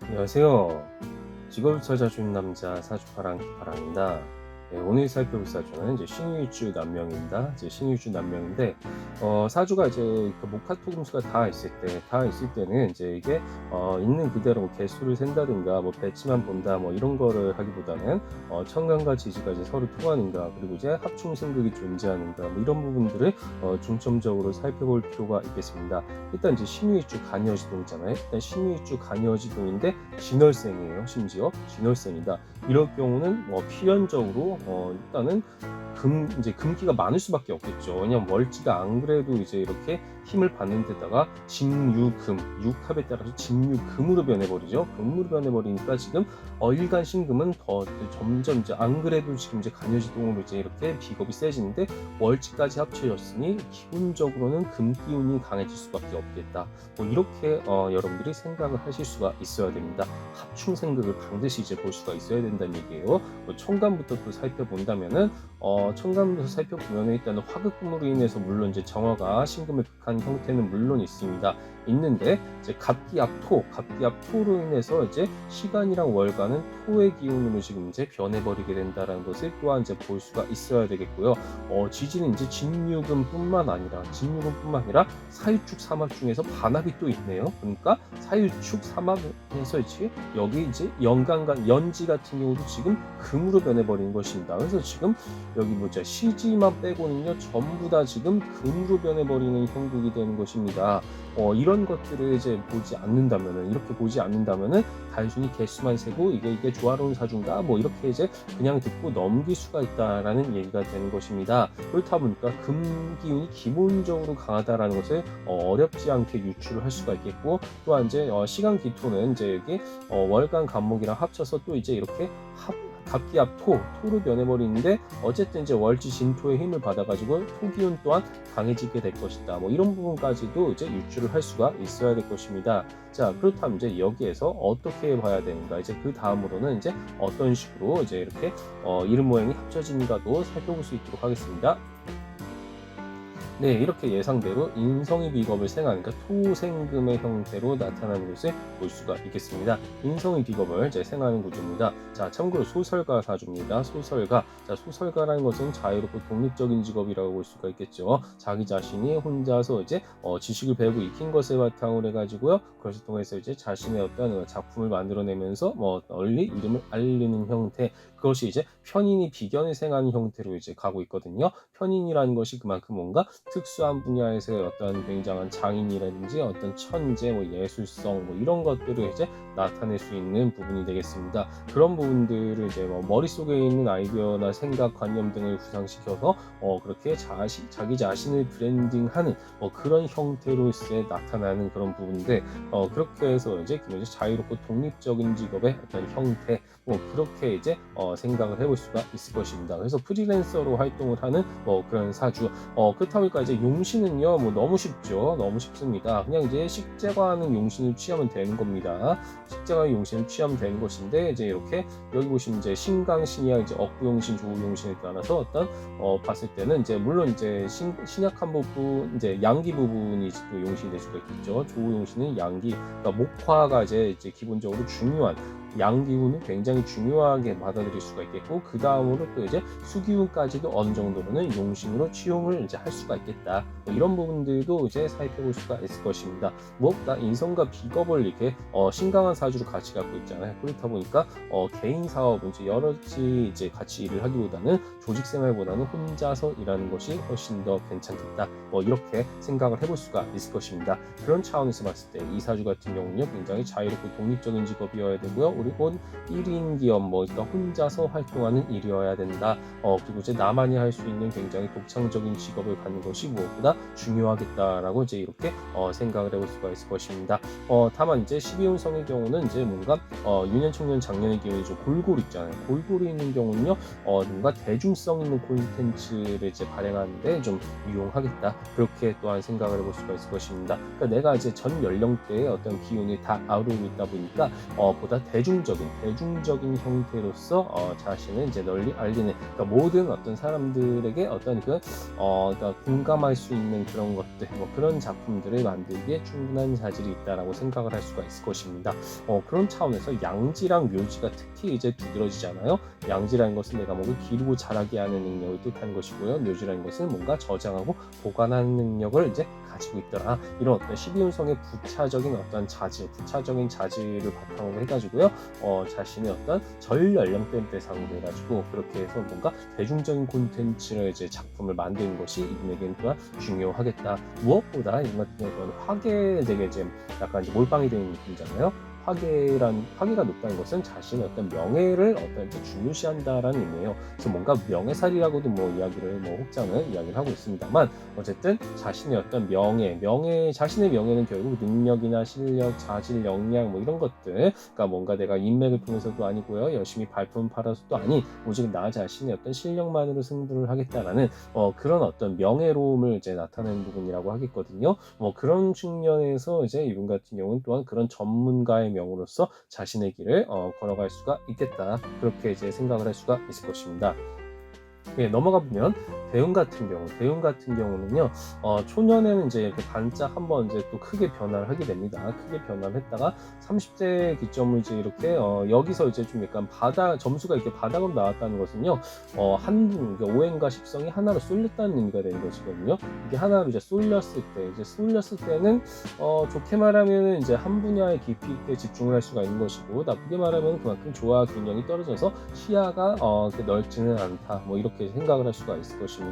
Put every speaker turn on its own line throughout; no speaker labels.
안녕하세요. 직업을 찾아준 남자 사주파랑 기파랑입니다. 네, 오늘 살펴볼 사주는 이제 신유일주 남명입니다. 이제 신유일주 남명인데 사주가 이제 그 목화토금수가 다 있을 때는 이제 이게 있는 그대로 뭐 개수를 센다든가 뭐 배치만 본다 뭐 이런 거를 하기보다는 천간과 지지가 이제 서로 통하는가, 그리고 이제 합충생극이 존재하는가 뭐 이런 부분들을 중점적으로 살펴볼 필요가 있겠습니다. 일단 이제 신유일주 간여지동이잖아요. 일단 신유일주 간여지동인데 진월생이에요. 심지어 진월생이다. 이럴 경우는 필연적으로 일단은 이제 금기가 많을 수밖에 없겠죠. 왜냐면 월지가 안 그래도 이제 이렇게 힘을 받는 데다가 진유금, 육합에 따라서 진유금으로 변해버리죠. 금으로 변해버리니까 지금 일간 신금은 더 점점 이제 안 그래도 지금 이제 간여지동으로 이제 이렇게 비겁이 세지는데 월지까지 합쳐졌으니 기본적으로는 금 기운이 강해질 수밖에 없겠다. 뭐 이렇게 여러분들이 생각을 하실 수가 있어야 됩니다. 합충생극을 반드시 이제 볼 수가 있어야 된다는 얘기예요. 천간부터 또 살펴본다면은 천간부터 살펴보면 일단은 화극금으로 인해서 물론 이제 정화가 신금을 극한 형태는 물론 있는데 이제 갑기압토로 인해서 이제 시간이랑 월간은 토의 기운으로 지금 이제 변해버리게 된다라는 것을 또한 이제 볼 수가 있어야 되겠고요. 지지는 이제 진유금뿐만 아니라 사유축 삼합 중에서 반합이 또 있네요. 그러니까 사유축 삼합에서 이제 여기 이제 연지 같은 경우도 지금 금으로 변해버린 것입니다. 그래서 지금 여기 시지만 빼고는요 전부 다 지금 금으로 변해버리는 형국이 되는 것입니다. 이런 것들을 이제 이렇게 보지 않는다면은 단순히 개수만 세고 이게 조화로운 사주인가 뭐 이렇게 이제 그냥 듣고 넘길 수가 있다라는 얘기가 되는 것입니다. 그렇다 보니까 금 기운이 기본적으로 강하다라는 것을 어렵지 않게 유추를 할 수가 있겠고, 또한 이제 시간 기토는 이제 여기 월간 간목이랑 합쳐서 또 이제 이렇게 갑기압 토로 변해버리는데 어쨌든 이제 월지 진토의 힘을 받아가지고 토기운 또한 강해지게 될 것이다. 뭐 이런 부분까지도 이제 유추를 할 수가 있어야 될 것입니다. 자, 그렇다면 이제 여기에서 어떻게 봐야 되는가? 이제 그 다음으로는 이제 어떤 식으로 이제 이렇게 이름 모양이 합쳐진가도 살펴볼 수 있도록 하겠습니다. 네, 이렇게 예상대로 인성이 비겁을 생하니까 토생금의 형태로 나타나는 것을 볼 수가 있겠습니다. 인성이 비겁을 이제 생하는 구조입니다. 자, 참고로 소설가 사주입니다. 소설가라는 것은 자유롭고 독립적인 직업이라고 볼 수가 있겠죠. 자기 자신이 혼자서 이제 지식을 배우고 익힌 것을 바탕으로 해가지고요, 그것을 통해서 이제 자신의 어떤 작품을 만들어내면서 널리 이름을 알리는 형태, 그것이 이제 편인이 비견을 생하는 형태로 이제 가고 있거든요. 편인이라는 것이 그만큼 뭔가 특수한 분야에서의 어떤 굉장한 장인이라든지 어떤 천재, 예술성 이런 것들을 이제 나타낼 수 있는 부분이 되겠습니다. 그런 부분들을 이제 머릿속에 있는 아이디어나 생각, 관념 등을 구상시켜서 그렇게 자기 자신을 브랜딩하는 그런 형태로서의 나타나는 그런 부분인데, 그렇게 해서 이제 기본적으로 자유롭고 독립적인 직업의 어떤 형태, 그렇게 이제 생각을 해볼 수가 있을 것입니다. 그래서 프리랜서로 활동을 하는 그런 사주. 그렇다 보니까 이제 용신은요 너무 쉽죠. 너무 쉽습니다. 그냥 이제 식재과하는 용신을 취하면 되는 겁니다. 식재과의 용신을 취하면 되는 것인데, 이제 이렇게 여기 보시면 이제 신강신이야 이제 억부용신, 조우용신에 따라서 어떤 봤을 때는 이제 물론 이제 신약한 부분, 이제 양기 부분이 또 용신이 될 수가 있겠죠. 조우용신은 양기, 그러니까 목화가 이제 기본적으로 중요한 양기운은 굉장히 중요하게 받아들일 수가 있겠고, 그 다음으로 또 이제 수기운까지도 어느 정도로는 용신으로 취용을 이제 할 수가 있겠다. 이런 부분들도 이제 살펴볼 수가 있을 것입니다. 무엇보다 인성과 비겁을 이렇게 신강한 사주로 같이 갖고 있잖아요. 그렇다 보니까 개인 사업은 이제 여럿이 이제 같이 일을 하기보다는 조직 생활보다는 혼자서 일하는 것이 훨씬 더 괜찮겠다. 이렇게 생각을 해볼 수가 있을 것입니다. 그런 차원에서 봤을 때 이 사주 같은 경우는요 굉장히 자유롭고 독립적인 직업이어야 되고요. 그리고 1인 기업 그러니까 혼자서 활동하는 일이어야 된다. 그리고 이제 나만이 할 수 있는 굉장히 독창적인 직업을 갖는 것이 무엇보다 중요하겠다라고 이제 이렇게 생각을 해볼 수가 있을 것입니다. 다만 이제 12운성의 경우는 이제 뭔가 유년, 청년, 장년의 기운이 좀 골고루 있잖아요. 골고루 있는 경우는요 뭔가 대중성 있는 콘텐츠를 이제 발행하는데 좀 유용하겠다. 그렇게 또한 생각을 해볼 수가 있을 것입니다. 그러니까 내가 이제 전 연령대의 어떤 기운이 다 아우르고 있다 보니까 보다 대중 대중적인 형태로서 자신을 이제 널리 알리는, 그러니까 모든 어떤 사람들에게 어떤 그러니까 공감할 수 있는 그런 것들, 그런 작품들을 만들기에 충분한 자질이 있다라고 생각을 할 수가 있을 것입니다. 그런 차원에서 양지랑 묘지가 특히 이제 두드러지잖아요. 양지라는 것은 내가 뭔가 기르고 자라게 하는 능력을 뜻하는 것이고요. 묘지라는 것은 뭔가 저장하고 보관하는 능력을 이제 가지고 있더라. 이런 어떤 12운성의 부차적인 자질을 바탕으로 해가지고요. 자신의 어떤 전 연령대 대상으로 해가지고 그렇게 해서 뭔가 대중적인 콘텐츠를 이제 작품을 만드는 것이 이분에게는 또한 중요하겠다. 무엇보다 이분 같은 경우는 화계에 되게 이제 약간 이제 몰빵이 되는 느낌이잖아요. 화계가 높다는 것은 자신의 어떤 명예를 중요시한다라는 의미예요. 그래서 뭔가 명예살이라고도 이야기를 혹자는 이야기를 하고 있습니다만, 어쨌든 자신의 어떤 자신의 명예는 결국 능력이나 실력, 자질, 역량 이런 것들, 그러니까 뭔가 내가 인맥을 통해서도 아니고요, 열심히 발품 팔아서도 아닌 오직 나 자신의 어떤 실력만으로 승부를 하겠다라는 그런 어떤 명예로움을 이제 나타내는 부분이라고 하겠거든요. 그런 측면에서 이제 이분 같은 경우는 또한 그런 전문가의 명으로서 자신의 길을 걸어갈 수가 있겠다. 그렇게 이제 생각을 할 수가 있을 것입니다. 예, 넘어가 보면 대운 같은 경우는요, 초년에는 이제 이렇게 반짝 한번 이제 또 크게 변화를 하게 됩니다. 크게 변화를 했다가 30대 기점을 이제 이렇게 여기서 이제 좀 약간 점수가 이렇게 바닥으로 나왔다는 것은요, 그러니까 오행과 식성이 하나로 쏠렸다는 의미가 되는 것이거든요. 이게 하나로 이제 쏠렸을 때는 좋게 말하면 이제 한 분야에 깊이 있게 집중을 할 수가 있는 것이고, 나쁘게 말하면 그만큼 조화 균형이 떨어져서 시야가 넓지는 않다. 이렇게 생각을 할 수가 있을 것입니다.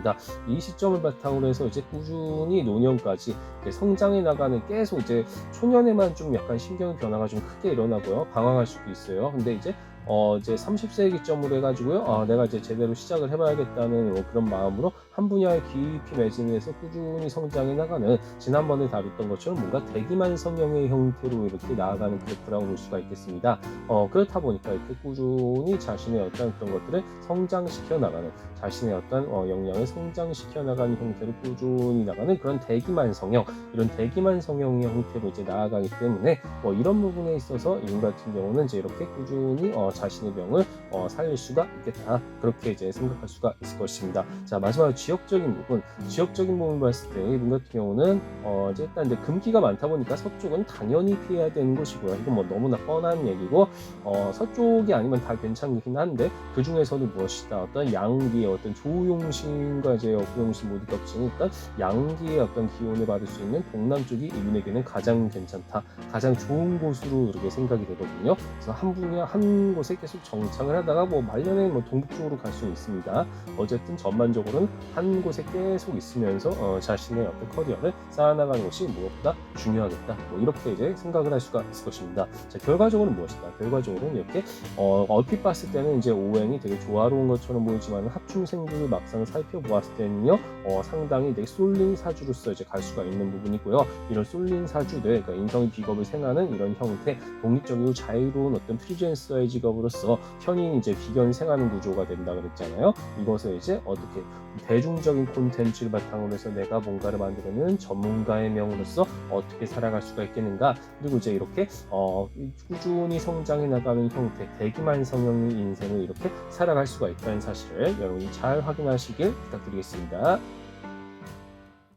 이 시점을 바탕으로 해서 이제 꾸준히 노년까지 성장해 나가는, 계속 이제 초년에만 좀 약간 신경의 변화가 좀 크게 일어나고요, 방황할 수도 있어요. 근데 이제 30세 기점으로 해가지고요, 내가 이제 제대로 시작을 해봐야겠다는 그런 마음으로 한 분야에 깊이 매진해서 꾸준히 성장해 나가는, 지난번에 다뤘던 것처럼 뭔가 대기만 성형의 형태로 이렇게 나아가는 그래프라고 볼 수가 있겠습니다. 그렇다 보니까 이렇게 꾸준히 자신의 어떤 그런 것들을 성장시켜 나가는, 자신의 어떤 역량을 성장시켜 나가는 형태로 꾸준히 나가는 그런 대기만 성형, 이런 대기만 성형의 형태로 이제 나아가기 때문에 이런 부분에 있어서 이분 같은 경우는 이제 이렇게 꾸준히 자신의 명을 살릴 수가 있겠다. 그렇게 이제 생각할 수가 있을 것입니다. 자, 마지막으로 지역적인 부분을 봤을 때 이분 같은 경우는 이제 일단 이제 금기가 많다 보니까 서쪽은 당연히 피해야 되는 것이고요. 이건 너무나 뻔한 얘기고, 서쪽이 아니면 다 괜찮긴 한데 그 중에서도 무엇이다, 어떤 양기의 어떤 조용신과 이제 역부용신 모두 겹치는 일단 양기의 어떤 기운을 받을 수 있는 동남쪽이 이분에게는 가장 괜찮다, 가장 좋은 곳으로 이렇게 생각이 되거든요. 그래서 한 분야 한 곳에 계속 정착을 하다가 말년에 동북쪽으로 갈 수는 있습니다. 어쨌든 전반적으로는 한 곳에 계속 있으면서 자신의 어떤 커리어를 쌓아나가는 것이 무엇보다 중요하겠다. 이렇게 이제 생각을 할 수가 있을 것입니다. 자, 결과적으로는 무엇이다? 결과적으로는 이렇게 얼핏 봤을 때는 이제 오행이 되게 조화로운 것처럼 보이지만 합충생들을 막상 살펴보았을 때는요, 상당히 되게 쏠린 사주로서 이제 갈 수가 있는 부분이고요. 이런 쏠린 사주들, 그러니까 인성의 비겁을 생하는 이런 형태, 독립적이고 자유로운 어떤 프리랜서의 직업으로서 현인이 이제 비견을 생하는 구조가 된다 그랬잖아요. 이것을 이제 어떻게 대중적인 콘텐츠를 바탕으로 해서 내가 뭔가를 만들어내는 전문가의 명으로서 어떻게 살아갈 수가 있겠는가, 그리고 이제 이렇게 꾸준히 성장해 나가는 형태, 대기만 성형의 인생을 이렇게 살아갈 수가 있다는 사실을 여러분이 잘 확인하시길 부탁드리겠습니다.